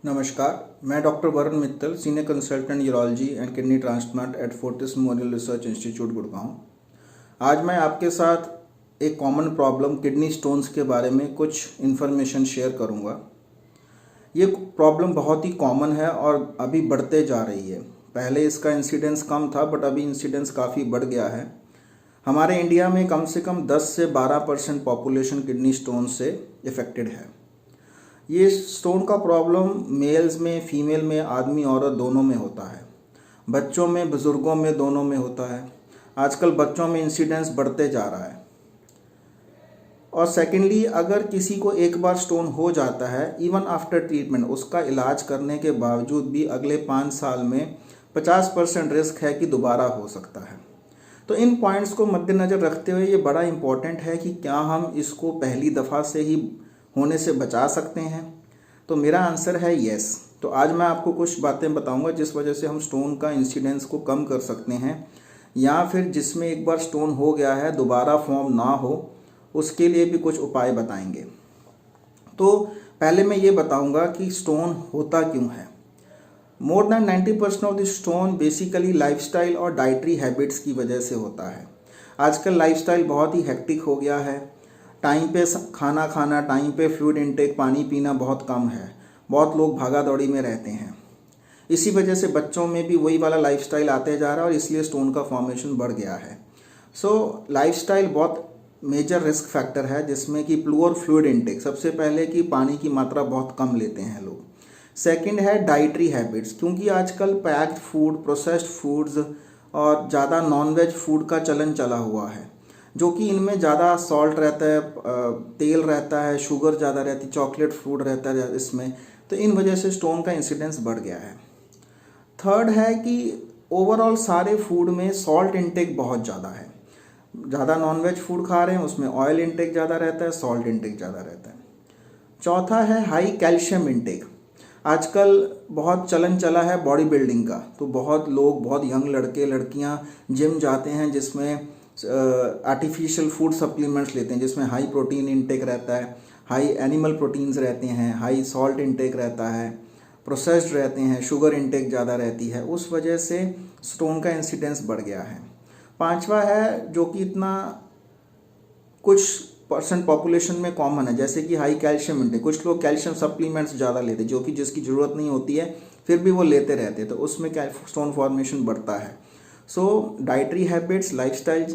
नमस्कार, मैं doctor Varun Mittal, senior consultant urology and kidney transplant at Fortis memorial research institute Gurgaon. आज मैं आपके साथ एक कॉमन प्रॉब्लम किडनी स्टोन्स के बारे में कुछ इन्फॉर्मेशन शेयर करूंगा। ये प्रॉब्लम बहुत ही कॉमन है और अभी बढ़ते जा रही है। पहले इसका इंसिडेंस कम था बट अभी इंसिडेंस काफ़ी बढ़ गया है। हमारे इंडिया में कम से कम 10 से 12% पॉपुलेशन किडनी स्टोन से इफ़ेक्टेड है। ये स्टोन का प्रॉब्लम मेल्स में, फीमेल में, आदमी औरत दोनों में होता है। बच्चों में, बुज़ुर्गों में, दोनों में होता है। आजकल बच्चों में इंसिडेंस बढ़ते जा रहा है। और सेकेंडली, अगर किसी को एक बार स्टोन हो जाता है, इवन आफ्टर ट्रीटमेंट, उसका इलाज करने के बावजूद भी अगले 5 साल में 50% रिस्क है कि दोबारा हो सकता है। तो इन पॉइंट्स को मद्देनज़र रखते हुए ये बड़ा इम्पॉर्टेंट है कि क्या हम इसको पहली दफ़ा से ही होने से बचा सकते हैं। तो मेरा आंसर है येस। तो आज मैं आपको कुछ बातें बताऊंगा जिस वजह से हम स्टोन का इंसिडेंस को कम कर सकते हैं, या फिर जिसमें एक बार स्टोन हो गया है दोबारा फॉर्म ना हो, उसके लिए भी कुछ उपाय बताएंगे। तो पहले मैं ये बताऊंगा कि स्टोन होता क्यों है। More than 90% of the stone basically lifestyle और डाइटरी हैबिट्स की वजह से होता है। आजकल लाइफस्टाइल बहुत ही हेक्टिक हो गया है। टाइम पे खाना खाना, टाइम पे फ्लूइड इनटेक, पानी पीना बहुत कम है। बहुत लोग भागा दौड़ी में रहते हैं। इसी वजह से बच्चों में भी वही वाला लाइफस्टाइल आते जा रहा है और इसलिए स्टोन का फॉर्मेशन बढ़ गया है। सो लाइफस्टाइल बहुत मेजर रिस्क फैक्टर है, जिसमें कि पुअर फ्लूइड इनटेक, सबसे पहले कि पानी की मात्रा बहुत कम लेते हैं लोग। सेकंड है डाइटरी हैबिट्स, क्योंकि आजकल पैक्ड फूड, प्रोसेस्ड फूड्स और ज़्यादा नॉनवेज फूड का चलन चला हुआ है, जो कि इनमें ज़्यादा सॉल्ट रहता है, तेल रहता है, शुगर ज़्यादा रहती है, चॉकलेट फूड रहता है इसमें। तो इन वजह से स्टोन का इंसिडेंस बढ़ गया है। थर्ड है कि ओवरऑल सारे फूड में सॉल्ट इनटेक बहुत ज़्यादा है। ज़्यादा नॉनवेज फूड खा रहे हैं, उसमें ऑयल इनटेक ज़्यादा रहता है, सॉल्ट इनटेक ज़्यादा रहता है। चौथा है हाई कैल्शियम इनटेक। आजकल बहुत चलन चला है बॉडी बिल्डिंग का, तो बहुत लोग, बहुत यंग लड़के लड़कियां जिम जाते हैं, जिसमें आर्टिफिशियल फूड सप्लीमेंट्स लेते हैं, जिसमें हाई प्रोटीन इनटेक रहता है, हाई एनिमल प्रोटीन्स रहते हैं, हाई सॉल्ट इनटेक रहता है, प्रोसेस्ड रहते हैं, शुगर इनटेक ज़्यादा रहती है। उस वजह से स्टोन का इंसिडेंस बढ़ गया है। पांचवा है, जो कि इतना कुछ परसेंट पॉपुलेशन में कॉमन है, जैसे कि हाई कैल्शियम इनटेक। कुछ लोग कैल्शियम सप्लीमेंट्स ज़्यादा लेते हैं, जो कि जिसकी ज़रूरत नहीं होती है, फिर भी वो लेते रहते हैं, तो उसमें स्टोन फॉर्मेशन बढ़ता है। सो डाइटरी हैबिट्स, लाइफस्टाइल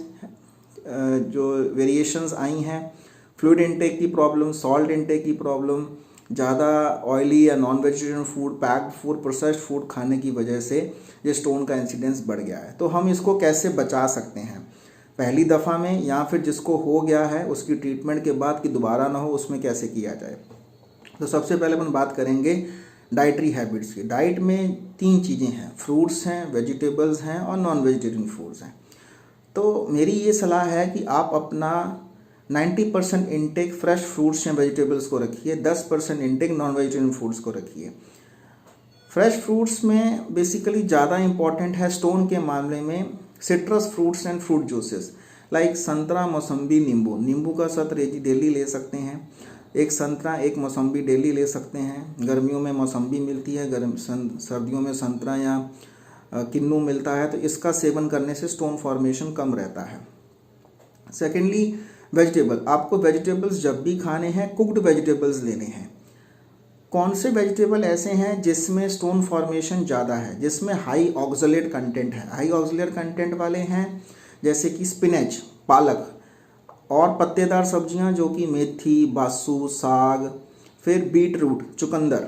जो वेरिएशंस आई हैं, फ्लूइड इनटेक की प्रॉब्लम, सॉल्ट इनटेक की प्रॉब्लम, ज़्यादा ऑयली या non vegetarian food, packed food, processed food खाने की वजह से ये स्टोन का इंसिडेंस बढ़ गया है। तो हम इसको कैसे बचा सकते हैं पहली दफ़ा में, या फिर जिसको हो गया है उसकी ट्रीटमेंट के बाद कि दोबारा ना हो, उसमें कैसे किया जाए। तो सबसे पहले अपन बात करेंगे डाइटरी हैबिट्स की। डाइट में 3 चीज़ें हैं, फ्रूट्स हैं, वेजिटेबल्स हैं और नॉन वेजिटेरियन फूड्स हैं। तो मेरी ये सलाह है कि आप अपना 90% इनटेक फ्रेश फ्रूट्स या वेजिटेबल्स को रखिए, 10% इनटेक नॉन वेजिटेरियन फूड्स को रखिए। फ्रेश फ्रूट्स में बेसिकली ज़्यादा इंपॉर्टेंट है स्टोन के मामले में citrus fruits and fruit juices, like संतरा, मौसम्बी, नींबू। नींबू का सत्र डेली ले सकते हैं, एक संतरा, एक मौसम्बी डेली ले सकते हैं। गर्मियों में मौसम्बी मिलती है, सर्दियों में संतरा या किन्नू मिलता है, तो इसका सेवन करने से स्टोन फॉर्मेशन कम रहता है। सेकेंडली, वेजिटेबल, आपको वेजिटेबल्स जब भी खाने हैं, कुक्ड वेजिटेबल्स लेने हैं। कौन से वेजिटेबल ऐसे हैं जिसमें स्टोन फॉर्मेशन ज़्यादा है, जिसमें हाई ऑक्सलेट कंटेंट है। हाई ऑक्सलेट कंटेंट वाले हैं जैसे कि स्पिनच, पालक, और पत्तेदार सब्जियां जो कि मेथी, बासु, साग, फिर बीट रूट, चुकंदर।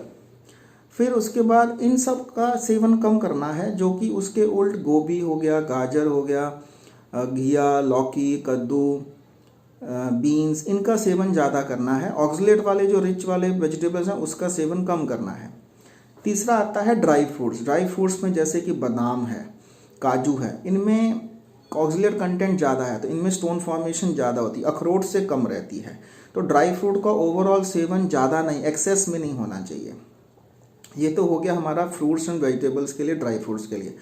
फिर उसके बाद इन सब का सेवन कम करना है, जो कि उसके उल्ट गोभी हो गया, गाजर हो गया, घिया, लौकी, कद्दू, बीन्स, इनका सेवन ज़्यादा करना है। ऑक्सलेट वाले जो रिच वाले वेजिटेबल्स हैं उसका सेवन कम करना है। तीसरा आता है ड्राई फ्रूट्स। ड्राई फ्रूट्स में जैसे कि बादाम है, काजू है, इनमें ऑक्सलेट कंटेंट ज़्यादा है, तो इनमें स्टोन फॉर्मेशन ज़्यादा होती है, अखरोट से कम रहती है। तो ड्राई फ्रूट का ओवरऑल सेवन ज़्यादा नहीं, एक्सेस में नहीं होना चाहिए। ये तो हो गया हमारा फ्रूट्स एंड वेजिटेबल्स के लिए, ड्राई फ्रूट्स के लिए।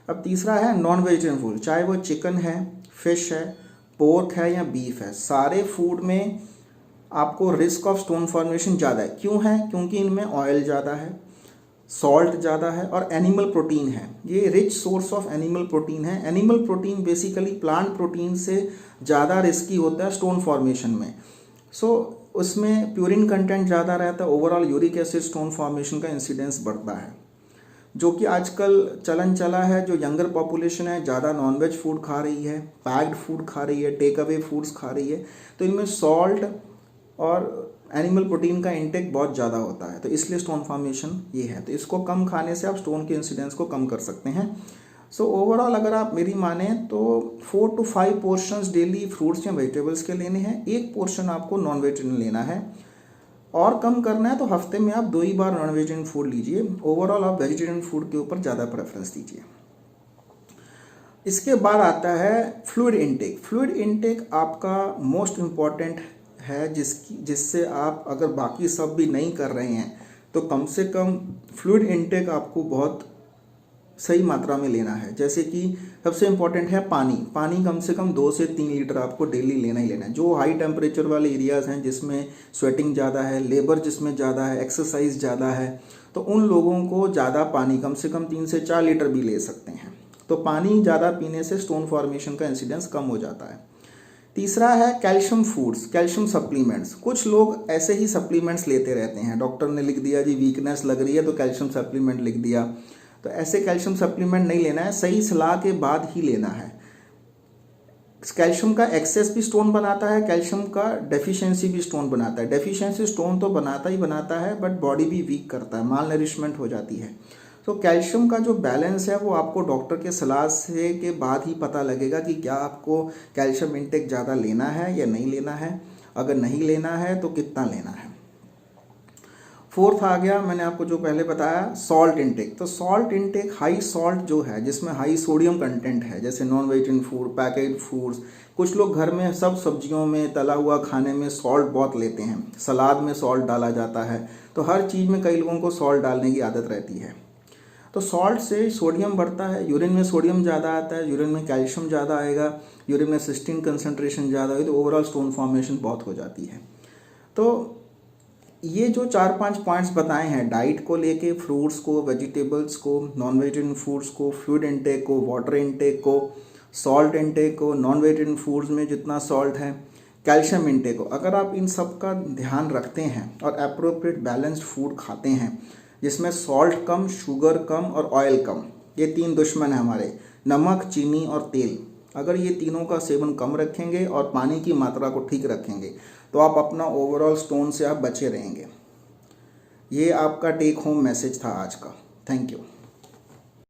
अब तीसरा है नॉन वेजिटेरियन फूड, चाहे वो चिकन है, फिश है, पोर्क है या बीफ है। सारे फूड में आपको रिस्क ऑफ स्टोन फॉर्मेशन ज़्यादा है। क्यों है? क्योंकि इनमें ऑयल ज़्यादा है, सॉल्ट ज़्यादा है और एनिमल प्रोटीन है। ये rich source of animal protein है। Animal protein basically plant protein से ज़्यादा रिस्की होता है स्टोन फॉर्मेशन में। उसमें प्यूरिन कंटेंट ज़्यादा रहता है, overall uric acid stone formation का इंसिडेंस बढ़ता है, जो कि आजकल चलन चला है। जो यंगर पॉपुलेशन है ज़्यादा नॉनवेज फूड खा रही है, पैक्ड फूड खा रही है, टेक अवे फूड्स खा रही है, तो इनमें सॉल्ट और एनिमल प्रोटीन का इंटेक बहुत ज़्यादा होता है, तो इसलिए स्टोन फॉर्मेशन ये है। तो इसको कम खाने से आप स्टोन के इंसिडेंस को कम कर सकते हैं। ओवरऑल अगर आप मेरी माने तो 4 to 5 पोर्शंस डेली फ्रूट्स या वेजिटेबल्स के लेने हैं, 1 पोर्शन आपको नॉन वेजिटेरियन लेना है, और कम करना है तो हफ्ते में आप 2 ही बार नॉन वेजिटेरियन फूड लीजिए। ओवरऑल आप वेजिटेरियन फूड के ऊपर ज़्यादा प्रेफरेंस दीजिए। इसके बाद आता है फ्लूइड इनटेक। फ्लूइड इनटेक आपका मोस्ट इम्पॉर्टेंट है, जिससे आप अगर बाकी सब भी नहीं कर रहे हैं तो कम से कम फ्लूइड इनटेक आपको बहुत सही मात्रा में लेना है। जैसे कि सबसे इम्पॉर्टेंट है पानी कम से कम 2 से 3 लीटर आपको डेली लेना ही लेना है। जो हाई टेम्परेचर वाले एरियाज़ हैं जिसमें स्वेटिंग ज़्यादा है, लेबर जिसमें ज़्यादा है, एक्सरसाइज ज़्यादा है, तो उन लोगों को ज़्यादा पानी कम से कम 3 से 4 लीटर भी ले सकते हैं। तो पानी ज़्यादा पीने से स्टोन फॉर्मेशन का इंसिडेंस कम हो जाता है। तीसरा है कैल्शियम फूड्स, कैल्शियम सप्लीमेंट्स। कुछ लोग ऐसे ही सप्लीमेंट्स लेते रहते हैं, डॉक्टर ने लिख दिया जी वीकनेस लग रही है तो कैल्शियम सप्लीमेंट लिख दिया, तो ऐसे कैल्शियम सप्लीमेंट नहीं लेना है, सही सलाह के बाद ही लेना है। कैल्शियम का एक्सेस भी स्टोन बनाता है, कैल्शियम का डेफिशिएंसी भी स्टोन बनाता है। डेफिशिएंसी स्टोन तो बनाता ही बनाता है, बट बॉडी भी वीक करता है, माल नरिशमेंट हो जाती है। तो कैल्शियम का जो बैलेंस है वो आपको डॉक्टर के सलाह से के बाद ही पता लगेगा कि क्या आपको कैल्शियम इंटेक ज़्यादा लेना है या नहीं लेना है। अगर नहीं लेना है तो कितना लेना है। फोर्थ आ गया, मैंने आपको जो पहले बताया, सॉल्ट इंटेक। तो सॉल्ट इंटेक, हाई सॉल्ट जो है जिसमें हाई सोडियम कंटेंट है, जैसे non vegetarian food, package foods. कुछ लोग घर में सब सब्जियों में, तला हुआ खाने में सॉल्ट बहुत लेते हैं, सलाद में सॉल्ट डाला जाता है, तो हर चीज़ में कई लोगों को सॉल्ट डालने की आदत रहती है। तो सॉल्ट से सोडियम बढ़ता है, यूरिन में सोडियम ज़्यादा आता है, यूरिन में कैल्शियम ज़्यादा आएगा, यूरिन में सिस्टीन कंसंट्रेशन ज़्यादा होगी, तो ओवरऑल स्टोन फॉर्मेशन बहुत हो जाती है। तो ये जो 4-5 पॉइंट्स बताए हैं, डाइट को लेके, फ्रूट्स को, वेजिटेबल्स को, नॉन वेजिटेरियन फूड्स को, फ्लूइड इंटेक को, वाटर इंटेक को, सॉल्ट इंटेक को, नॉन वेजिटेरियन फूड्स में जितना सॉल्ट है, कैल्शियम इंटेक को, अगर आप इन सब का ध्यान रखते हैं और अप्रोप्रिएट बैलेंस्ड फूड खाते हैं जिसमें सॉल्ट कम, शुगर कम और ऑयल कम, ये 3 दुश्मन हैं हमारे, नमक, चीनी और तेल, अगर ये तीनों का सेवन कम रखेंगे और पानी की मात्रा को ठीक रखेंगे तो आप अपना ओवरऑल स्टोन से आप बचे रहेंगे। ये आपका टेक होम मैसेज था आज का। Thank you.